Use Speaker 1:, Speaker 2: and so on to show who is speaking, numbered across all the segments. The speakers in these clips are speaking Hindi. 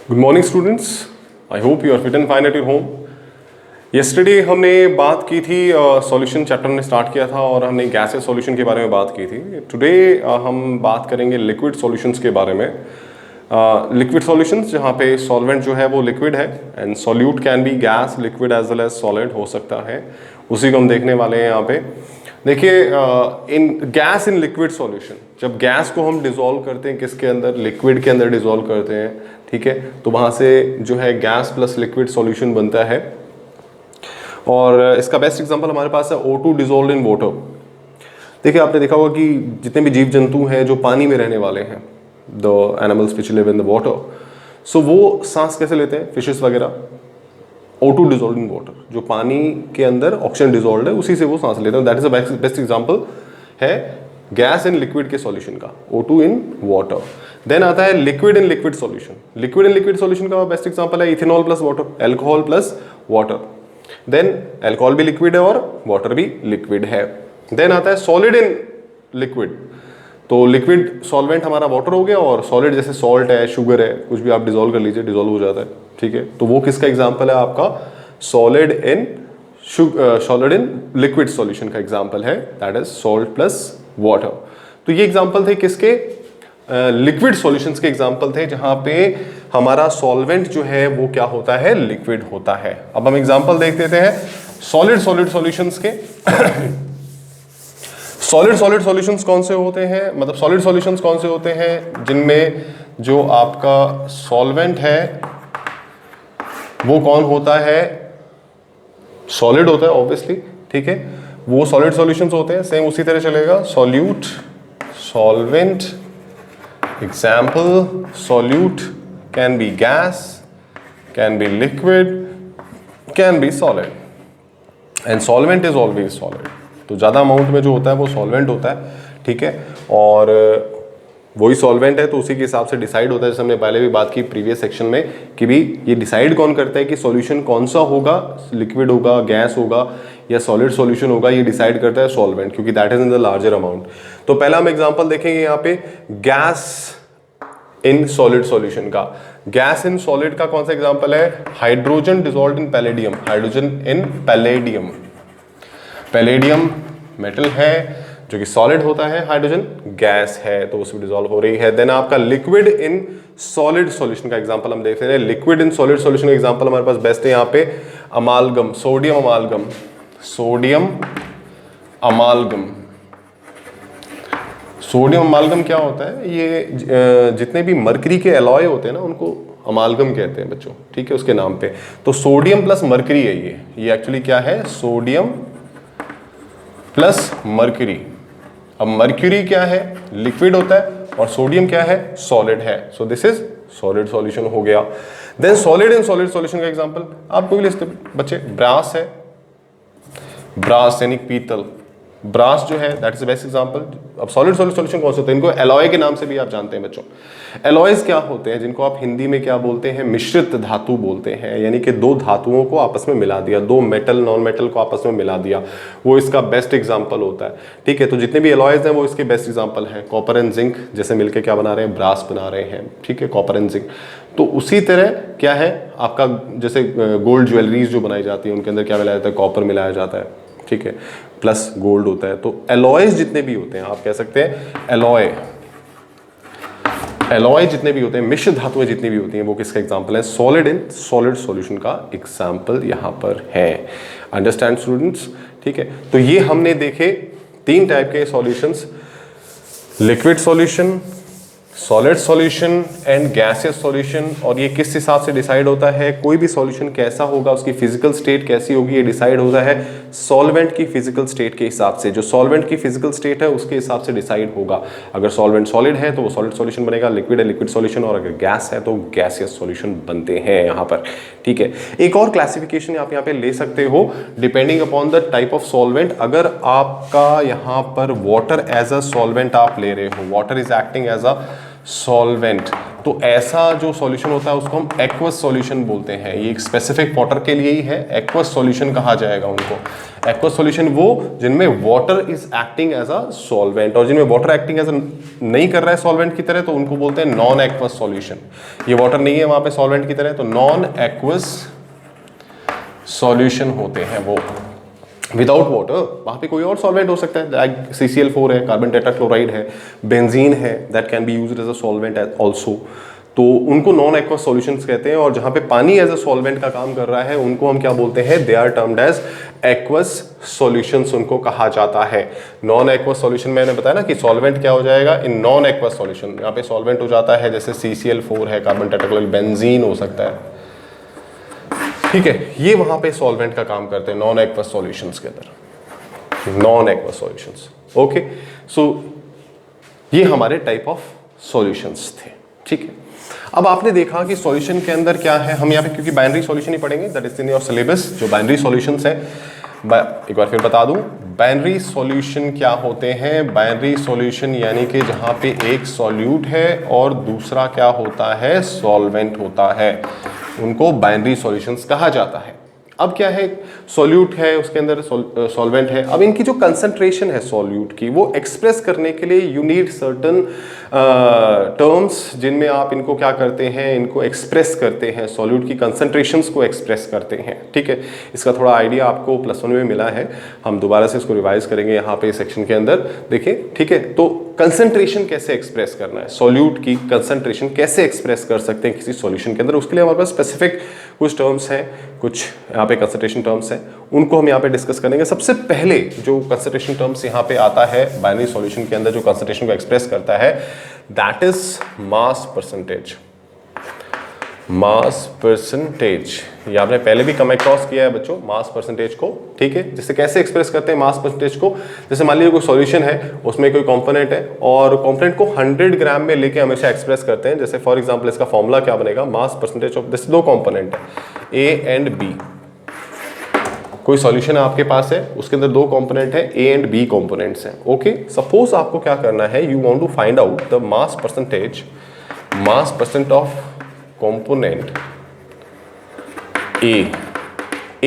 Speaker 1: Good morning students, I hope you are fit and fine at your home. Yesterday हमने बात की थी, सॉल्यूशन चैप्टर ने स्टार्ट किया था और हमने गैसेस सॉल्यूशन के बारे में बात की थी। टुडे हम बात करेंगे लिक्विड सॉल्यूशंस के बारे में। लिक्विड सॉल्यूशंस जहाँ पे सॉल्वेंट जो है वो लिक्विड है and solute can be gas, liquid as well as solid हो सकता है, उसी को हम देखने वाले हैं यहाँ पे। देखिए, इन गैस इन लिक्विड सॉल्यूशन, जब गैस को हम डिसॉल्व करते हैं किसके अंदर, लिक्विड के अंदर डिसॉल्व करते हैं, ठीक है, तो वहाँ से जो है गैस प्लस लिक्विड सॉल्यूशन बनता है। और इसका बेस्ट एग्जांपल हमारे पास है O2 डिसॉल्व्ड इन वाटर। देखिए, आपने देखा होगा कि जितने भी जीव जंतु हैं जो पानी में रहने वाले हैं, the animals which live in the water, so वो सांस कैसे लेते हैं, फिशेस वगैरह, O2 डिसॉल्व्ड इन वाटर, जो पानी के अंदर ऑक्सीजन डिसॉल्व्ड है उसी से वो सांस लेते हैं। That is the best example है गैस इन लिक्विड के सॉल्यूशन का, O2 इन वाटर। देन आता है liquid in liquid solution. Liquid in liquid solution का बेस्ट एग्जांपल है ethanol plus water, alcohol plus water. Then alcohol भी लिक्विड है और वाटर भी लिक्विड है। देन आता है सॉलिड इन लिक्विड। तो लिक्विड सॉल्वेंट हमारा वाटर हो गया और सॉलिड जैसे सॉल्ट है, शुगर है, कुछ भी आप डिसॉल्व कर लीजिए, डिसॉल्व हो जाता है, ठीक है। तो वो किसका एग्जांपल है, आपका सॉलिड इन लिक्विड सॉल्यूशन का एग्जांपल है, that is salt plus water. तो ये एग्जांपल थे किसके, लिक्विड सॉल्यूशंस के एग्जांपल थे, जहां पे हमारा सॉल्वेंट जो है वो क्या होता है, लिक्विड होता है। अब हम एग्जांपल देख लेते हैं सॉलिड सॉल्यूशंस के। सॉलिड सॉल्यूशंस कौन से होते हैं, मतलब सॉलिड सॉल्यूशंस कौन से होते हैं जिनमें जो आपका सॉल्वेंट है वो कौन होता है, सॉलिड होता है ऑब्वियसली, ठीक है। वो सॉलिड सॉल्यूशंस होते हैं, सेम उसी तरह चलेगा, solute, solvent. Example, solute can be gas, can be liquid, can be solid and solvent is always solid. तो ज़्यादा अमाउंट में जो होता है वो सॉल्वेंट होता है, ठीक है, और वही सॉल्वेंट है तो उसी के हिसाब से डिसाइड होता है, जैसे हमने पहले भी बात की प्रीवियस सेक्शन में कि भी ये डिसाइड कौन करता है कि सॉल्यूशन कौन सा होगा, लिक्विड होगा, गैस होगा या सॉलिड सॉल्यूशन होगा, ये डिसाइड करता है सॉल्वेंट, क्योंकि that is in the larger amount. तो पहला हम एग्जांपल देखेंगे यहाँ पे गैस इन सॉलिड सॉल्यूशन का। गैस इन सॉलिड का कौन सा एग्जांपल है, hydrogen dissolved in palladium, hydrogen in palladium. Palladium metal है जो कि सॉलिड होता है, हाइड्रोजन गैस है तो उसमें डिसॉल्व हो रही है। देन आपका लिक्विड इन सॉलिड सॉल्यूशन का एग्जांपल हम देख रहे हैं। लिक्विड इन सॉलिड सॉल्यूशन का एग्जांपल हमारे पास बेस्ट है यहाँ पे अमालगम, सोडियम अमालगम, सोडियम अमालगम। सोडियम अमालगम क्या होता है, ये जितने भी मरकरी के एलॉय होते हैं ना उनको अमालगम कहते हैं बच्चों, ठीक है, उसके नाम पे। तो सोडियम प्लस मरकरी है ये एक्चुअली क्या है, सोडियम प्लस मरकरी। अब मर्क्यूरी क्या है, लिक्विड होता है, और सोडियम क्या है, सॉलिड है। So this is solid solution हो गया। Then solid in solid solution का एग्जांपल आपको भी लिखते बच्चे, ब्रास है, ब्रास यानी पीतल, ब्रास जो है that is the best example. अब सॉलिड सॉल्यूशन कौन से होते हैं, इनको एलॉय के नाम से भी आप जानते हैं बच्चों। एलॉयज क्या होते हैं, जिनको आप हिंदी में क्या बोलते हैं, मिश्रित धातु बोलते हैं, यानी कि दो धातुओं को आपस में मिला दिया, दो मेटल नॉन मेटल को आपस में मिला दिया, वो इसका बेस्ट एग्जांपल होता है, ठीक है। तो जितने भी एलॉयज हैं वो इसके बेस्ट एग्जांपल हैं। कॉपर एंड जिंक जैसे मिलकर क्या बना रहे हैं, ब्रास बना रहे हैं, ठीक है, कॉपर एंड जिंक। तो उसी तरह क्या है आपका, जैसे गोल्ड ज्वेलरीज जो बनाई जाती है उनके अंदर क्या मिलाया जाता है, कॉपर मिलाया जाता है, ठीक है, प्लस गोल्ड होता है। तो एलॉयज जितने भी होते हैं, आप कह सकते हैं एलॉय जितने भी होते हैं, मिश्र धातुएं जितनी भी होती हैं, वो किसका एग्जांपल है, सॉलिड इन सॉलिड सॉल्यूशन का एग्जांपल यहां पर है। अंडरस्टैंड स्टूडेंट्स, ठीक है। तो ये हमने देखे तीन टाइप के solutions, liquid solution, solid solution and gaseous solution. और ये किस हिसाब से डिसाइड होता है, कोई भी सॉल्यूशन कैसा होगा, उसकी फिजिकल स्टेट कैसी होगी, ये डिसाइड होता है सॉल्वेंट की फिजिकल स्टेट के हिसाब से। जो सॉल्वेंट की फिजिकल स्टेट है उसके हिसाब से डिसाइड होगा। अगर सॉल्वेंट सॉलिड है तो वो सॉलिड सॉल्यूशन बनेगा, लिक्विड है लिक्विड सॉल्यूशन, और अगर गैस है तो गैसियस सॉल्यूशन बनते हैं यहाँ पर, ठीक है। एक और क्लासिफिकेशन आप यहाँ पे ले सकते हो depending upon the type of solvent. अगर आपका यहाँ पर वाटर एज अ सॉल्वेंट आप ले रहे हो, water is acting as a solvent. तो ऐसा जो सॉल्यूशन होता है उसको हम एक्वस सॉल्यूशन बोलते हैं। ये एक स्पेसिफिक वाटर के लिए ही है, एक्वस सॉल्यूशन कहा जाएगा उनको। एक्वस सॉल्यूशन वो जिनमें water is acting as a solvent, और जिनमें वाटर एक्टिंग एज नहीं कर रहा है सॉल्वेंट की तरह तो उनको बोलते हैं नॉन एक्वस सॉल्यूशन। ये वाटर नहीं है वहां पे सॉल्वेंट की तरह, तो नॉन एक्वस सॉल्यूशन होते हैं वो। विदाउट वाटर वहाँ पे कोई और सॉल्वेंट हो सकता है, लाइक CCl4 है, कार्बन टेट्राक्लोराइड है, बेंजीन है, that can be used as a solvent also. तो उनको नॉन एक्वस सॉल्यूशंस कहते हैं। और जहाँ पे पानी एज अ सॉल्वेंट का काम कर रहा है उनको हम क्या बोलते हैं, they are termed as aqueous solutions उनको कहा जाता है। नॉन एक्वस सॉल्यूशन मैंने बताया ना कि सॉल्वेंट क्या हो जाएगा इन नॉन एक्वस सॉल्यूशन, यहाँ पे सॉल्वेंट हो जाता है जैसे CCl4 है, कार्बन टेट्राक्लोराइड, बेंजीन हो सकता है, ठीक है। ये वहां पे सॉल्वेंट का काम करते हैं नॉन एक्वस सॉल्यूशंस के अंदर, नॉन एक्वस सॉल्यूशंस। ओके, सो ये हमारे टाइप ऑफ सॉल्यूशंस थे, ठीक है। अब आपने देखा कि सॉल्यूशन के अंदर क्या है, हम यहाँ पे क्योंकि बाइनरी सॉल्यूशन ही पढ़ेंगे, that is in your syllabus. जो बाइनरी सॉल्यूशंस है, एक बार फिर बता दूं, बाइनरी सॉल्यूशन क्या होते हैं। बाइनरी सॉल्यूशन यानी कि जहां पे एक सॉल्यूट है और दूसरा क्या होता है, सॉल्वेंट होता है, उनको बाइनरी सॉल्यूशंस कहा जाता है। अब क्या है, सॉल्यूट है, उसके अंदर सॉल्वेंट है। अब इनकी जो कंसंट्रेशन है सॉल्यूट की, वो एक्सप्रेस करने के लिए यू नीड सर्टन टर्म्स जिनमें आप इनको क्या करते हैं, इनको एक्सप्रेस करते हैं, सॉल्यूट की कंसंट्रेशंस को एक्सप्रेस करते हैं, ठीक है। इसका थोड़ा आइडिया आपको +1 में मिला है, हम दोबारा से इसको रिवाइज करेंगे यहाँ पे सेक्शन के अंदर, देखिए, ठीक है। तो कंसंट्रेशन कैसे एक्सप्रेस करना है, सॉल्यूट की कंसंट्रेशन कैसे एक्सप्रेस कर सकते हैं किसी सॉल्यूशन के अंदर, उसके लिए हमारे पास स्पेसिफिक कुछ टर्म्स हैं, कुछ यहाँ पे कंसंट्रेशन टर्म्स हैं, उनको हम यहाँ पे डिस्कस करेंगे। सबसे पहले जो कंसंट्रेशन टर्म्स यहाँ पे आता है बाइनरी सॉल्यूशन के अंदर, जो कंसंट्रेशन को एक्सप्रेस करता है, that is mass percentage. Mass percentage, ये आपने पहले भी कम अक्रॉस किया है बच्चों, मास परसेंटेज को, ठीक है। जैसे कैसे एक्सप्रेस करते हैं मास परसेंटेज को, जैसे मान लीजिए कोई सॉल्यूशन है, उसमें कोई कंपोनेंट है और कंपोनेंट को 100 ग्राम में लेके हमेशा एक्सप्रेस करते हैं। जैसे फॉर एग्जांपल इसका फॉर्मूला क्या बनेगा, मास परसेंटेज ऑफ, जैसे 2 कंपोनेंट है A एंड B, कोई सॉल्यूशन आपके पास है, उसके अंदर 2 कंपोनेंट है, A एंड B कंपोनेंट्स हैं, ओके। सपोज आपको क्या करना है, you want to find out the mass percent of component A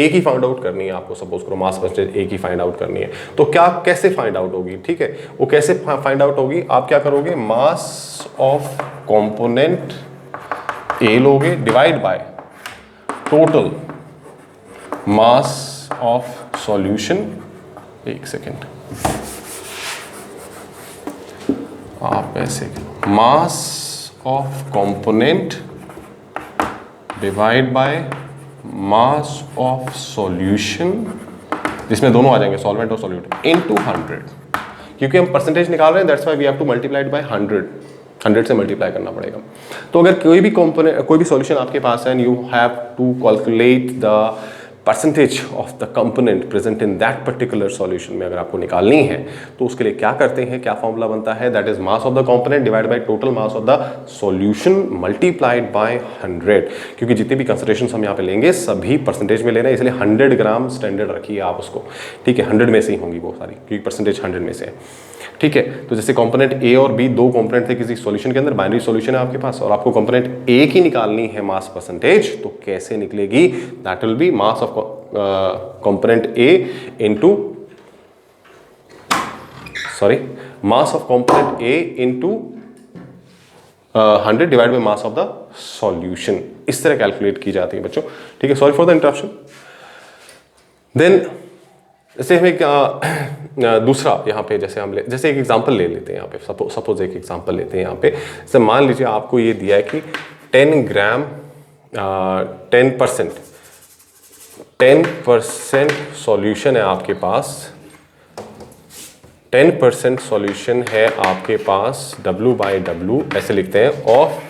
Speaker 1: की फाइंड आउट करनी है आपको। सपोज करो मास परसेंटेज ए की फाइंड आउट करनी है, तो क्या कैसे फाइंड आउट होगी, ठीक है। वो कैसे फाइंड आउट होगी, आप क्या करोगे, मास ऑफ कंपोनेंट ए लोगे divide by total mass of solution. एक सेकेंड, आप ऐसे मास of component divide by mass of solution, जिसमें दोनों आ जाएंगे सॉल्वेंट और सॉल्यूट, इनटू 100। क्योंकि हम परसेंटेज निकाल रहे हैं, that's why we have to multiply by 100 से मल्टीप्लाई करना पड़ेगा। तो अगर कोई भी कंपोनेंट, कोई भी सॉल्यूशन आपके पास है, you have to calculate the percentage of the component present in that particular solution में अगर आपको निकालनी है, तो उसके लिए क्या करते हैं, क्या फॉर्मूला बनता है, that is mass of the component divide by total mass of the solution multiplied by 100। क्योंकि जितने भी कंसंट्रेशन हम यहाँ पे लेंगे सभी परसेंटेज में लेना है, इसलिए 100 ग्राम स्टैंडर्ड रखिए आप उसको, ठीक है। 100 में से ही होंगी वो सारी, क्योंकि परसेंटेज 100 में से है, ठीक है। तो जैसे कंपोनेंट ए और बी, 2 कंपोनेंट थे किसी सॉल्यूशन के अंदर, बाइनरी सॉल्यूशन है आपके पास, और आपको कंपोनेंट ए की निकालनी है मास परसेंटेज, तो कैसे निकलेगी, that will be mass of component A into, sorry, mass of component A into 100 divide by mass of the solution. इस तरह कैलकुलेट की जाती है बच्चों, ठीक है। Sorry for the interruption. Then जैसे हम एक दूसरा यहाँ पे, जैसे एक एग्जांपल ले लेते हैं यहाँ पे, सपोज एक एग्जांपल लेते हैं यहाँ पे। जैसे मान लीजिए आपको ये दिया है कि 10 ग्राम 10% सॉल्यूशन है आपके पास, 10% सॉल्यूशन है आपके पास, W/W ऐसे लिखते हैं, ऑफ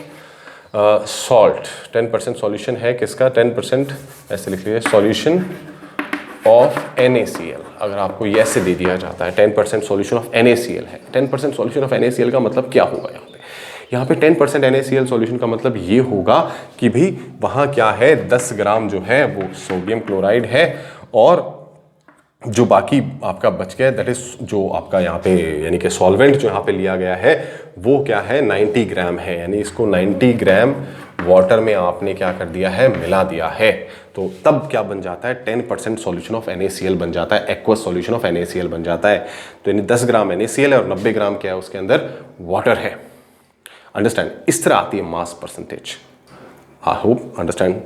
Speaker 1: सॉल्ट। 10% सॉल्यूशन है किसका, 10% ऐसे लिख लीजिए, सॉल्यूशन ऑफ NaCl। अगर आपको ये ऐसे दे दिया जाता है 10% सॉल्यूशन ऑफ NaCl है, 10% सॉल्यूशन ऑफ NaCl का मतलब क्या होगा यहाँ पे 10% NaCl सॉल्यूशन का मतलब ये होगा कि भी वहाँ क्या है, 10 ग्राम जो है वो सोडियम क्लोराइड है, और जो बाकी आपका बच गया दैट इज जो आपका यहाँ पे यानी कि सॉल्वेंट जो यहाँ पे लिया गया है वो क्या है 90 ग्राम है, यानी इसको 90 ग्राम वाटर में आपने क्या कर दिया है, मिला दिया है। तो तब क्या बन जाता है 10% सॉल्यूशन ऑफ NaCl बन जाता है, एक्वस सॉल्यूशन ऑफ NaCl बन जाता है। तो यानी 10 ग्राम NaCl है और 90 ग्राम क्या है उसके अंदर वाटर है। अंडरस्टैंड, इस तरह आती है mass percentage. I hope understand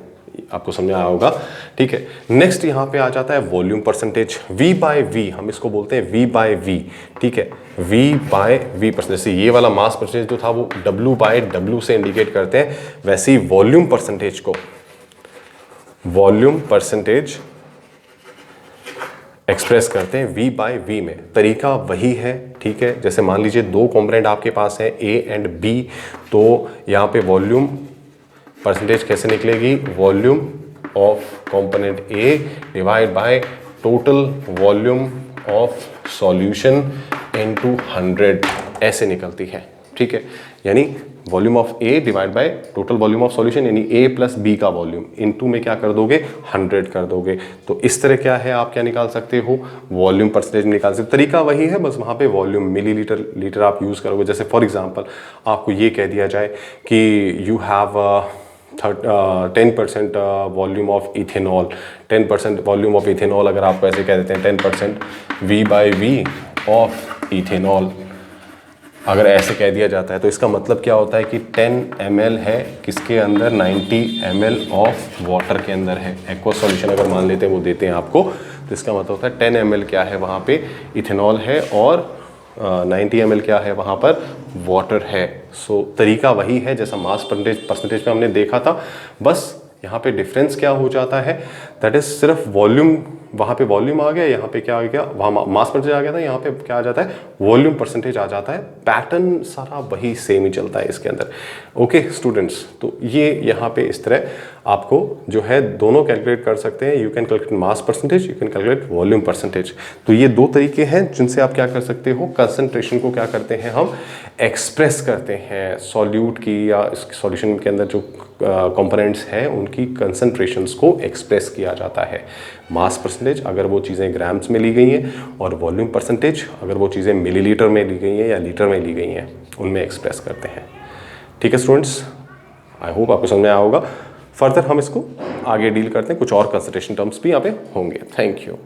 Speaker 1: आपको समझ आया होगा। ठीक है, नेक्स्ट यहाँ पे आ जाता है volume percentage, V by V, हम इसको बोलते हैं V बाय V। ठीक है, V बाय V परसेंटेज, जैसे ये वाला मास परसेंटेज जो था वो W बाय W से इंडिकेट करते हैं, वैसे ही वॉल्यूम परसेंटेज को वॉल्यूम परसेंटेज एक्सप्रेस करते हैं V बाय V में। तरीका वही है। ठीक है, जैसे मान लीजिए दो कॉम्पोनेंट आपके पास है A एंड B, तो यहाँ पे वॉल्यूम परसेंटेज कैसे निकलेगी, volume of component A divide by total volume of solution into 100, ऐसे निकलती है। ठीक है, यानी volume of A divide by total volume of solution, यानी A प्लस B का वॉल्यूम इनटू में क्या कर दोगे, 100 कर दोगे। तो इस तरह क्या है, आप क्या निकाल सकते हो, वॉल्यूम परसेंटेज निकाल सकते हो। तरीका वही है, बस वहाँ पे वॉल्यूम मिलीलीटर लीटर आप यूज़ करोगे। जैसे फॉर एग्जांपल आपको ये कह दिया जाए कि you have 10% volume of ethanol, 10% volume of ethanol, अगर आपको ऐसे कह देते हैं 10% V by V of ethanol, अगर ऐसे कह दिया जाता है तो इसका मतलब क्या होता है कि 10 ml है किसके अंदर, 90 ml ऑफ वाटर के अंदर है। एक्वस सॉल्यूशन अगर मान लेते हैं वो देते हैं आपको, तो इसका मतलब होता है 10 ml क्या है वहाँ पे, इथेनॉल है, और 90 ml क्या है वहाँ पर, वाटर है। सो तरीका वही है जैसा मास परसेंटेज में हमने देखा था, बस यहाँ पे डिफरेंस क्या हो जाता है, दैट इज सिर्फ वॉल्यूम, वहाँ पे वॉल्यूम आ गया, यहाँ पे क्या आ गया, वहाँ मास परसेंटेज आ गया था, यहाँ पे क्या आ जाता है, वॉल्यूम परसेंटेज आ जाता है। पैटर्न सारा वही सेम ही चलता है इसके अंदर। ओके स्टूडेंट्स, तो ये यहाँ पे इस तरह आपको जो है दोनों कैलकुलेट कर सकते हैं। You can calculate mass percentage, you can calculate volume percentage. तो ये दो तरीके हैं जिनसे आप क्या कर सकते हो, कंसंट्रेशन को क्या करते हैं हम एक्सप्रेस करते हैं, सॉल्यूट की या इस सॉल्यूशन के अंदर जो कंपोनेंट्स हैं उनकी कंसंट्रेशंस को एक्सप्रेस किया जाता है। मास परसेंटेज अगर वो चीज़ें ग्राम्स में ली गई हैं, और वॉल्यूम परसेंटेज अगर वो चीज़ें मिलीलीटर में ली गई हैं या लीटर में ली गई हैं, उनमें एक्सप्रेस करते हैं। ठीक है स्टूडेंट्स, आई होप आपको समझ में आया होगा। फर्दर हम इसको आगे डील करते हैं, कुछ और कंसंट्रेशन टर्म्स भी यहाँ पे होंगे। Thank you.